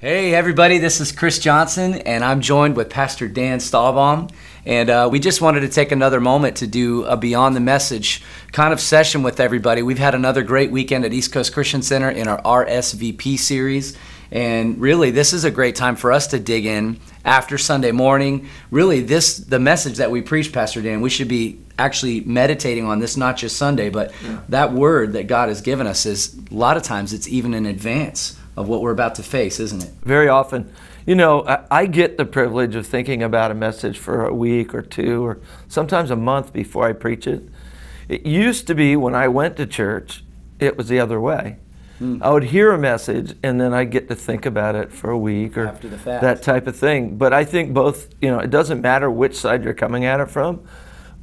Hey everybody, this is Chris Johnson, and I'm joined with Pastor Dan Stahlbaum, and we just wanted to take another moment to do a Beyond the Message kind of session with everybody. We've had another great weekend at East Coast Christian Center in our RSVP series, and really this is a great time for us to dig in after Sunday morning. Really, the message that we preach, Pastor Dan, we should be actually meditating on this, not just Sunday, but that word that God has given us is, a lot of times, it's even in advance of what we're about to face, isn't it? Very often. You know, I get the privilege of thinking about a message for a week or two or sometimes a month before I preach it. It used to be when I went to church, it was the other way. I would hear a message and then I'd get to think about it for a week or After the fact. that type of thing. But I think both, it doesn't matter which side you're coming at it from.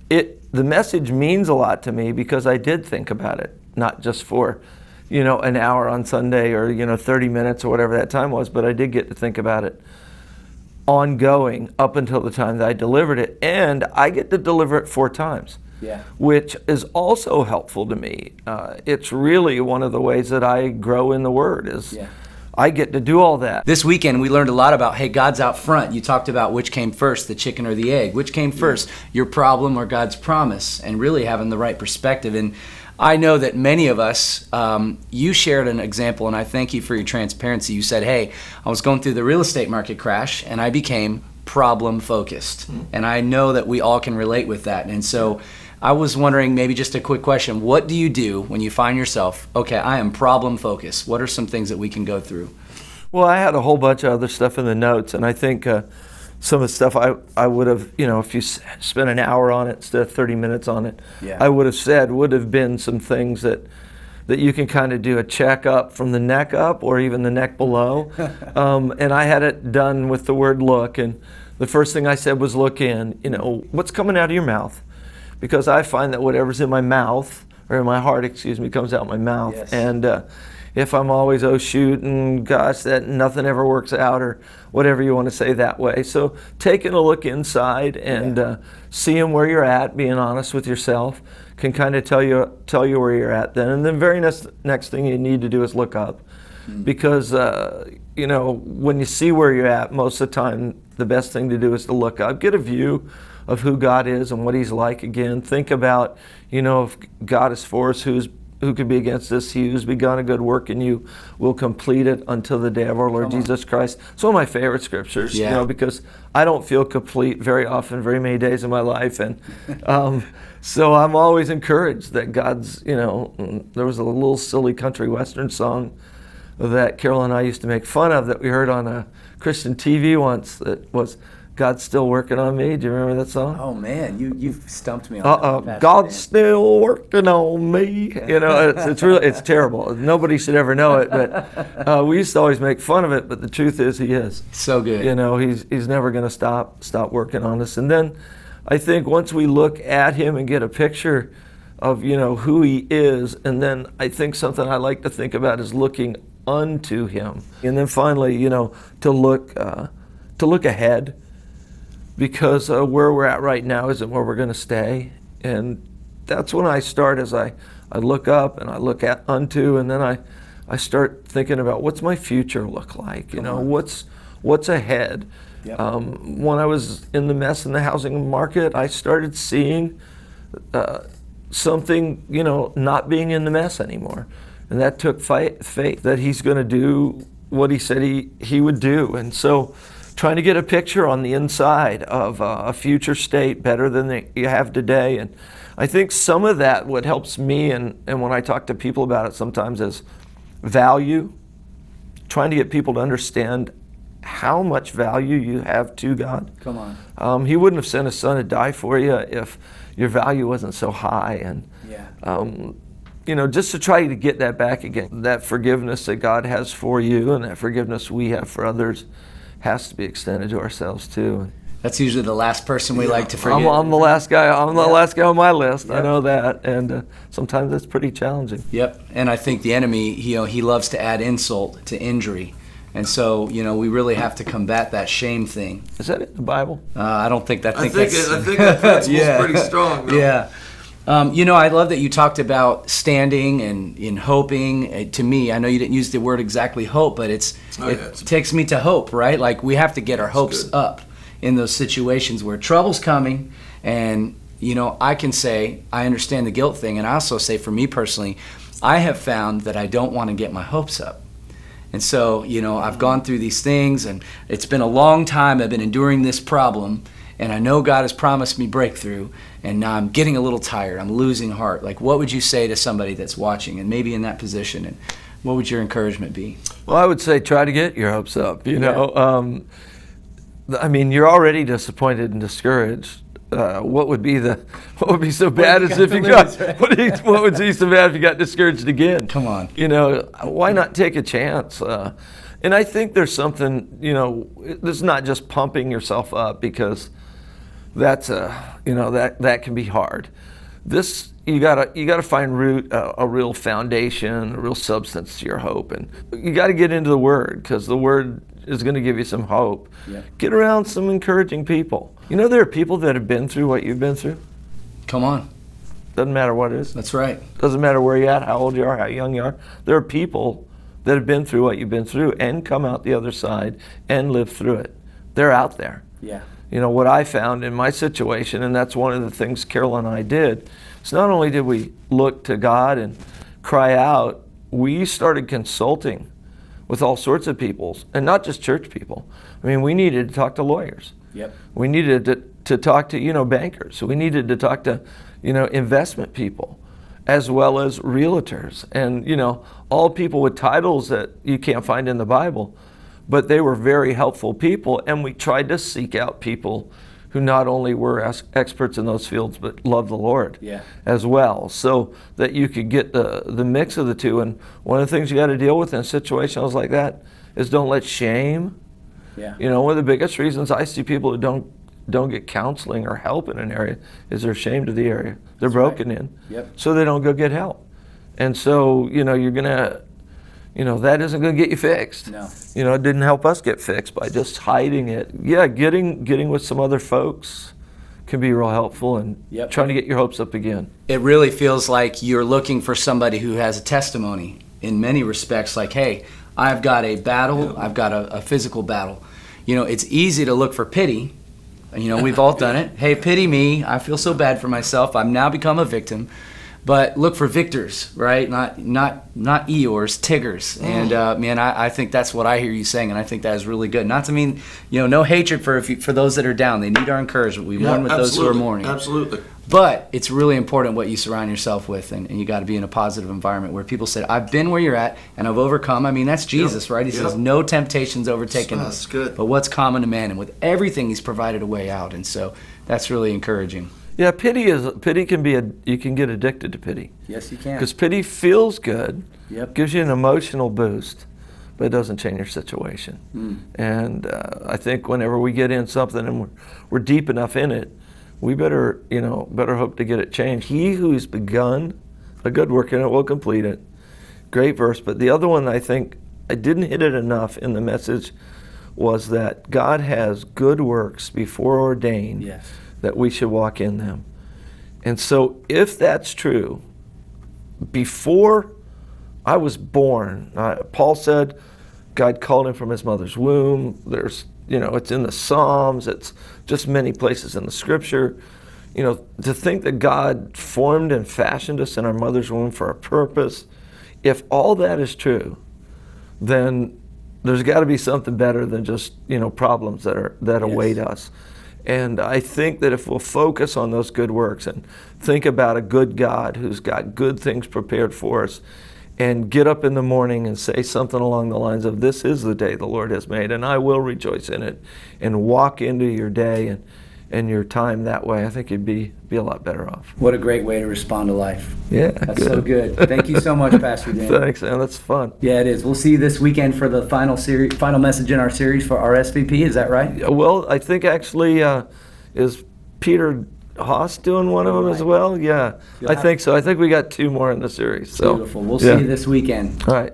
The message means a lot to me because I did think about it, not just for an hour on Sunday or 30 minutes or whatever that time was, but I did get to think about it ongoing up until the time that I delivered it, and I get to deliver it 4 times, which is also helpful to me. It's really one of the ways that I grow in the Word is I get to do all that. This weekend we learned a lot about, hey, God's out front. You talked about which came first, the chicken or the egg. Which came first, your problem or God's promise, and really having the right perspective. And I know that many of us, you shared an example, and I thank you for your transparency. You said, hey, I was going through the real estate market crash, and I became problem focused. And I know that we all can relate with that. And so I was wondering, maybe just a quick question, what do you do when you find yourself, okay, I am problem focused? What are some things that we can go through? Well, I had a whole bunch of other stuff in the notes, and I think some of the stuff I would have, if you spent an hour on it instead of 30 minutes on it, I would have said would have been some things that you can kind of do a check up from the neck up or even the neck below. And I had it done with the word look. And the first thing I said was look in, what's coming out of your mouth? Because I find that whatever's in my mouth, or in my heart, comes out my mouth. Yes. And if I'm always, oh shoot, and gosh, that nothing ever works out, or whatever you want to say that way. So taking a look inside and seeing where you're at, being honest with yourself, can kind of tell you where you're at then. And then very next thing you need to do is look up. Because, when you see where you're at, most of the time, the best thing to do is to look up. Get a view of who God is and what He's like again. Think about, if God is for us, who could be against us? He who's begun a good work in you will complete it until the day of our Lord Jesus Christ. It's one of my favorite scriptures, because I don't feel complete very often, very many days in my life. And so I'm always encouraged that God's, there was a little silly country western song that Carol and I used to make fun of that we heard on a Christian TV once that was, God's still working on me. Do you remember that song? Oh man, you've stumped me on that. God's still working on me. It's terrible. Nobody should ever know it, but we used to always make fun of it. But the truth is, He is so good. He's never going to stop working on us. And then I think once we look at Him and get a picture of who He is, and then I think something I like to think about is looking unto Him, and then finally to look ahead. Because where we're at right now isn't where we're going to stay. And that's when I start as I look up and I look at unto, and then I start thinking about what's my future look like? What's ahead? When I was in the mess in the housing market, I started seeing something, not being in the mess anymore. And that took faith that He's going to do what He said he would do. And so trying to get a picture on the inside of a future state better than you have today. And I think some of that, what helps me, and when I talk to people about it sometimes, is value. Trying to get people to understand how much value you have to God. Come on. He wouldn't have sent His Son to die for you if your value wasn't so high. And just to try to get that back again. That forgiveness that God has for you and that forgiveness we have for others has to be extended to ourselves too. That's usually the last person we like to forget. I'm the last guy. I'm the last guy on my list. I know that, and sometimes it's pretty challenging. Yep. And I think the enemy, he loves to add insult to injury, and so we really have to combat that shame thing. Is that in the Bible? I don't think that. I think that principle's pretty strong. Though. Yeah. I love that you talked about standing and in hoping. To me, I know you didn't use the word exactly hope, but it takes me to hope, right? Like we have to get our hopes up in those situations where trouble's coming. And, I can say, I understand the guilt thing. And I also say, for me personally, I have found that I don't want to get my hopes up. And so, I've gone through these things, and it's been a long time I've been enduring this problem. And I know God has promised me breakthrough, and now I'm getting a little tired. I'm losing heart. Like, what would you say to somebody that's watching and maybe in that position? And what would your encouragement be? Well, I would say try to get your hopes up. You're already disappointed and discouraged. What would be so bad as if you got what would be so bad if you got discouraged again? Come on. Why not take a chance? And I think there's something, this is not just pumping yourself up, because that's that can be hard. This you gotta find a real foundation, a real substance to your hope, and you got to get into the Word, because the Word is going to give you some hope. Yeah. Get around some encouraging people. There are people that have been through what you've been through. Come on. Doesn't matter what it is. That's right. Doesn't matter where you're at, how old you are, how young you are. There are people that have been through what you've been through and come out the other side and live through it. They're out there. Yeah. What I found in my situation, and that's one of the things Carol and I did, is not only did we look to God and cry out, we started consulting with all sorts of people, and not just church people. We needed to talk to lawyers. Yep. We needed to talk to, bankers. We needed to talk to, investment people, as well as realtors, and, all people with titles that you can't find in the Bible. But they were very helpful people, and we tried to seek out people who not only were experts in those fields, but loved the Lord as well, so that you could get the mix of the two. And one of the things you got to deal with in situations like that is don't let shame. Yeah. One of the biggest reasons I see people who don't get counseling or help in an area is they're ashamed of the area they're broken in. Yep. So they don't go get help. And so, you're going to, that isn't going to get you fixed. No. It didn't help us get fixed by just hiding it. Yeah, getting with some other folks can be real helpful, and trying to get your hopes up again. It really feels like you're looking for somebody who has a testimony in many respects, like, hey, I've got a battle, I've got a physical battle. It's easy to look for pity. We've all done it. Hey, pity me. I feel so bad for myself. I've now become a victim. But look for victors, right? Not Eeyores, Tiggers. And I think that's what I hear you saying, and I think that is really good. Not to mean, no hatred for those that are down. They need our encouragement. We mourn with those who are mourning. Absolutely. But it's really important what you surround yourself with, and you got to be in a positive environment where people say, I've been where you're at, and I've overcome. That's Jesus, right? He says, no temptation's overtaken us. That's good. But what's common to man? And with everything, he's provided a way out. And so that's really encouraging. Yeah, pity can be you can get addicted to pity. Yes, you can. Because pity feels good, Yep. gives you an emotional boost, but it doesn't change your situation. And I think whenever we get in something and we're deep enough in it, we better hope to get it changed. He who's begun a good work in it will complete it. Great verse. But the other one, I think I didn't hit it enough in the message, was that God has good works before ordained. Yes. That we should walk in them. And so if that's true, before I was born, Paul said God called him from his mother's womb. There's, it's in the Psalms, it's just many places in the Scripture. To think that God formed and fashioned us in our mother's womb for a purpose, if all that is true, then there's got to be something better than just, problems that await us. And I think that if we'll focus on those good works and think about a good God who's got good things prepared for us, and get up in the morning and say something along the lines of, this is the day the Lord has made, and I will rejoice in it, and walk into your day and your time that way, I think you'd be a lot better off. What a great way to respond to life. Yeah, That's so good. Thank you so much, Pastor Dan. Thanks, man. That's fun. Yeah, it is. We'll see you this weekend for the final message in our series for our SVP. Is that right? Well, I think actually is Peter Haas doing one of them as well? Yeah, I think so. I think we got two more in the series. So. Beautiful. We'll see you this weekend. All right.